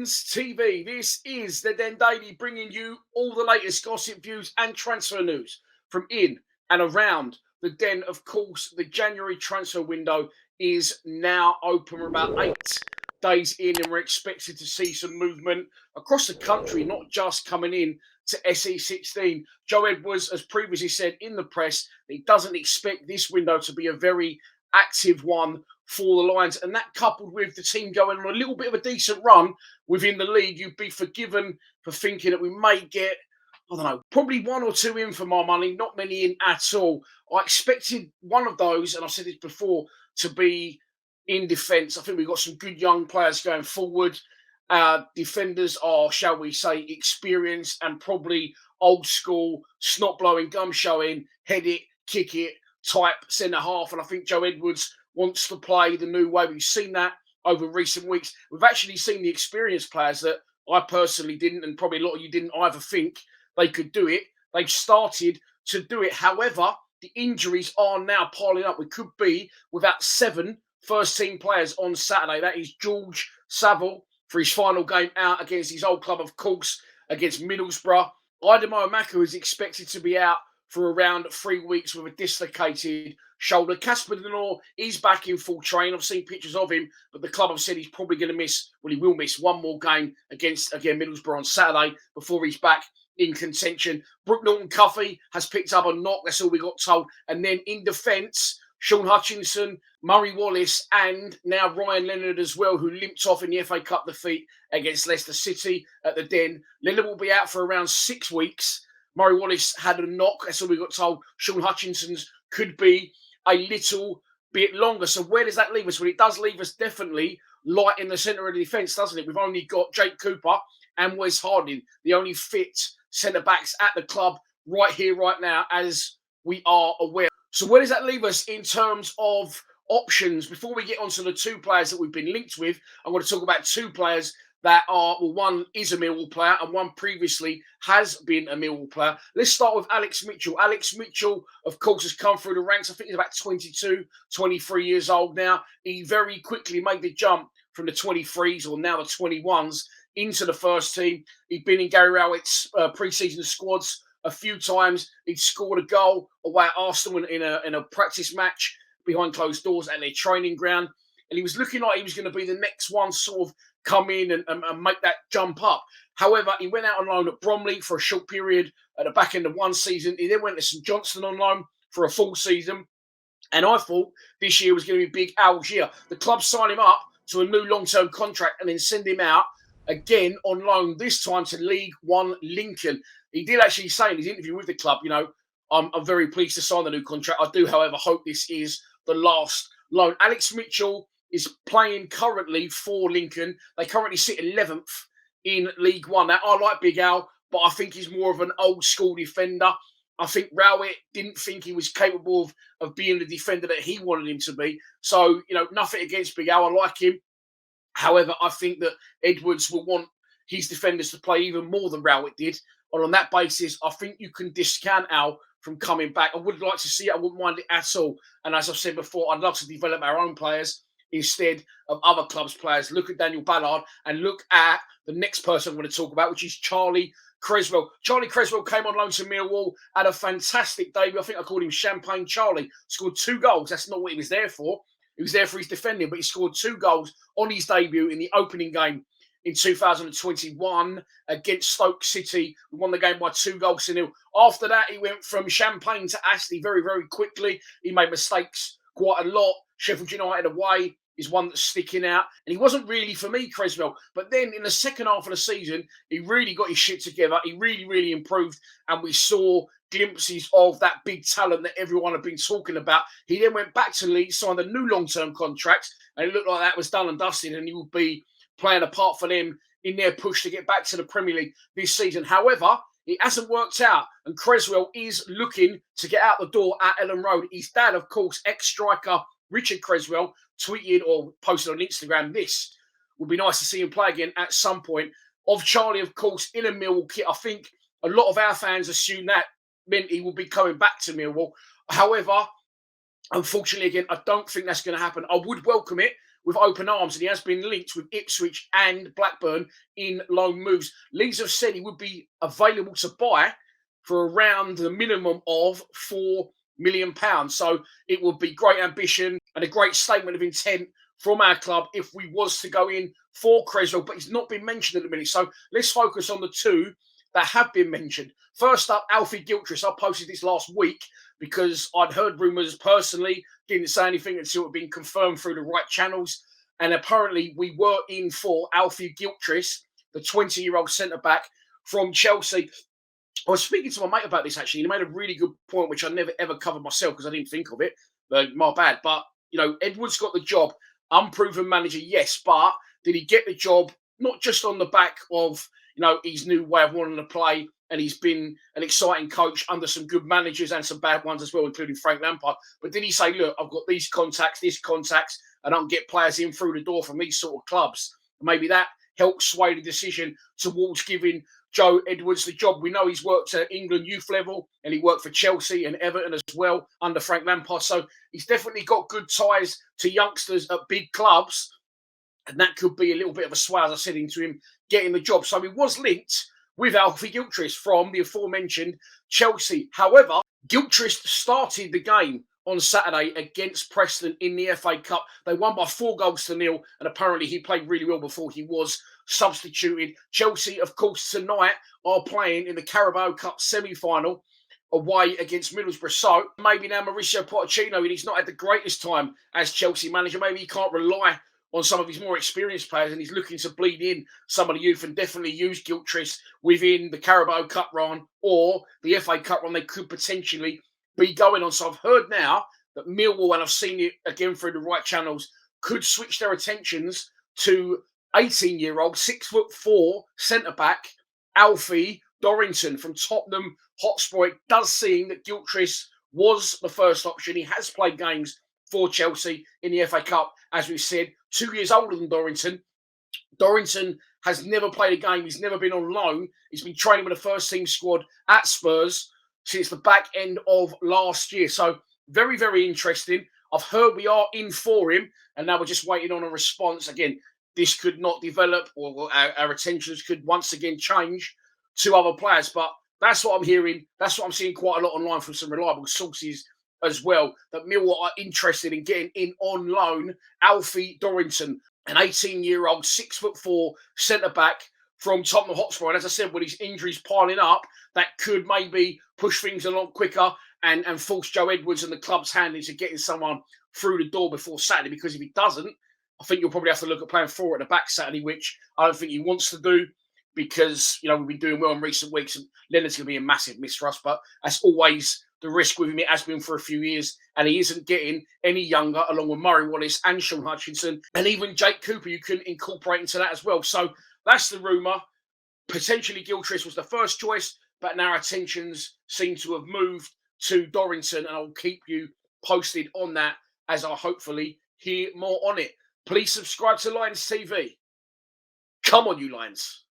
Dens TV. This is the Den Daily, bringing you all the latest gossip, views, and transfer news from in and around the Den. Of course, the January transfer window is now open. We're about 8 days in, and we're expected to see some movement across the country, not just coming in to SE16. Joe Edwards has previously said in the press that he doesn't expect this window to be a very active one for the Lions, and that coupled with the team going on a little bit of a decent run within the league, you'd be forgiven for thinking that we may get, I don't know, probably one or two in for my money, not many in at all. I expected one of those, and I've said this before, to be in defence. I think we've got some good young players going forward. Defenders are, shall we say, experienced and probably old school, snot blowing, gum showing, head it, kick it type centre half. And I think Joe Edwards wants to play the new way. We've seen that over recent weeks. We've actually seen the experienced players that I personally didn't, and probably a lot of you didn't either, think they could do it. They've started to do it. However, the injuries are now piling up. We could be without 7 first-team players on Saturday. That is George Saville for his final game out against his old club, of course, against Middlesbrough. Aidemoyo Maka is expected to be out for around 3 weeks with a dislocated shoulder. Casper Denor is back in full train. I've seen pictures of him, but the club have said he's probably going to miss, well, he will miss one more game against, again, Middlesbrough on Saturday before he's back in contention. Brooke Norton-Cuffy has picked up a knock. That's all we got told. And then in defence, Sean Hutchinson, Murray Wallace, and now Ryan Leonard as well, who limped off in the FA Cup defeat against Leicester City at the Den. Leonard will be out for around 6 weeks. Murray Wallace had a knock. That's all we got told. Sean Hutchinson's could be a little bit longer. So where does that leave us? Well, it does leave us definitely light in the centre of the defence, doesn't it? We've only got Jake Cooper and Wes Harding, the only fit centre-backs at the club right here, right now, as we are aware. So where does that leave us in terms of options? Before we get onto the 2 players that we've been linked with, I'm going to talk about 2 players that are, well, one is a Millwall player and one previously has been a Millwall player. Let's start with Alex Mitchell. Alex Mitchell, of course, has come through the ranks. I think he's about 22, 23 years old now. He very quickly made the jump from the 23s, or now the 21s, into the first team. He'd been in Gary Rowett's pre-season squads a few times. He'd scored a goal away at Arsenal in a practice match behind closed doors at their training ground. And he was looking like he was going to be the next one sort of come in and make that jump up. However, he went out on loan at Bromley for a short period at the back end of one season. He then went to St Johnstone on loan for a full season. And I thought this year was going to be Big Al's year. The club signed him up to a new long-term contract and then send him out again on loan, this time to League One Lincoln. He did actually say in his interview with the club, you know, I'm very pleased to sign the new contract. I do, however, hope this is the last loan. Alex Mitchell is playing currently for Lincoln. They currently sit 11th in League One. Now, I like Big Al, but I think he's more of an old school defender. I think Rowett didn't think he was capable of being the defender that he wanted him to be. So, you know, nothing against Big Al. I like him. However, I think that Edwards will want his defenders to play even more than Rowett did. And on that basis, I think you can discount Al from coming back. I would like to see it. I wouldn't mind it at all. And as I've said before, I'd love to develop our own players instead of other clubs' players. Look at Daniel Ballard and look at the next person I'm going to talk about, which is Charlie Creswell. Charlie Creswell came on loan to Millwall, had a fantastic debut. I think I called him Champagne Charlie. Scored 2 goals. That's not what he was there for. He was there for his defending, but he scored 2 goals on his debut in the opening game in 2021 against Stoke City. We won the game by 2-0. After that, he went from Champagne to Astley very, very quickly. He made mistakes quite a lot. Sheffield United away is one that's sticking out. And he wasn't really for me, Creswell. But then in the second half of the season, he really got his shit together. He really, really improved. And we saw glimpses of that big talent that everyone had been talking about. He then went back to Leeds, signed a new long-term contract. And it looked like that was done and dusted. And he would be playing a part for them in their push to get back to the Premier League this season. However, it hasn't worked out. And Creswell is looking to get out the door at Ellen Road. His dad, of course, ex-striker Richard Creswell, tweeted or posted on Instagram, this would be nice to see him play again at some point. Of Charlie, of course, in a Millwall kit. I think a lot of our fans assume that meant he will be coming back to Millwall. However, unfortunately, again, I don't think that's going to happen. I would welcome it. with open arms, and he has been linked with Ipswich and Blackburn in loan moves. Leeds have said he would be available to buy for around the minimum of £4 million. So it would be great ambition and a great statement of intent from our club if we was to go in for Creswell, but he's not been mentioned at the minute. So let's focus on the two that have been mentioned. First up, Alfie Gilchrist. I posted this last week because I'd heard rumours personally, didn't say anything until it had been confirmed through the right channels. And apparently we were in for Alfie Gilchrist, the 20-year-old centre-back from Chelsea. I was speaking to my mate about this, actually. He made a really good point, which I never, ever covered myself because I didn't think of it. My bad. But, Edwards got the job. Unproven manager, yes. But did he get the job not just on the back of, his new way of wanting to play, and he's been an exciting coach under some good managers and some bad ones as well, including Frank Lampard. But did he say, look, I've got these contacts, and I can get players in through the door from these sort of clubs? Maybe that helped sway the decision towards giving Joe Edwards the job. We know he's worked at England youth level, and he worked for Chelsea and Everton as well under Frank Lampard. So he's definitely got good ties to youngsters at big clubs. And that could be a little bit of a sway, as I said, into him getting the job. So he was linked with Alfie Gilchrist from the aforementioned Chelsea. However, Gilchrist started the game on Saturday against Preston in the FA Cup. They won by 4-0, and apparently he played really well before he was substituted. Chelsea, of course, tonight are playing in the Carabao Cup semi-final away against Middlesbrough. So maybe now Mauricio Pochettino, and he's not had the greatest time as Chelsea manager. Maybe he can't rely on some of his more experienced players, and he's looking to bleed in some of the youth and definitely use Gilchrist within the Carabao Cup run or the FA Cup run they could potentially be going on. So I've heard now that Millwall, and I've seen it again through the right channels, could switch their attentions to 18-year-old, 6'4" centre-back Alfie Dorrington from Tottenham Hotspur. It does seem that Gilchrist was the first option. He has played games for Chelsea in the FA Cup, as we've said, 2 years older than Dorrington. Dorrington has never played a game. He's never been on loan. He's been training with the first team squad at Spurs since the back end of last year. So very, very interesting. I've heard we are in for him, and now we're just waiting on a response. Again, this could not develop, or our attentions could once again change to other players. But that's what I'm hearing. That's what I'm seeing quite a lot online from some reliable sources as well, that Millwall are interested in getting in on loan Alfie Dorrington, an 18-year-old, 6'4" centre-back from Tottenham Hotspur. And as I said, with his injuries piling up, that could maybe push things along quicker and force Joe Edwards and the club's hand into getting someone through the door before Saturday. Because if he doesn't, I think you'll probably have to look at playing 4 at the back Saturday, which I don't think he wants to do, because we've been doing well in recent weeks, and Leonard's going to be a massive mistrust. But that's always the risk with him. It has been for a few years, and he isn't getting any younger, along with Murray Wallace and Sean Hutchinson, and even Jake Cooper you can incorporate into that as well. So that's the rumour. Potentially Gilchrist was the first choice, but now our attentions seem to have moved to Dorrington, and I'll keep you posted on that as I hopefully hear more on it. Please subscribe to Lions TV. Come on, you Lions.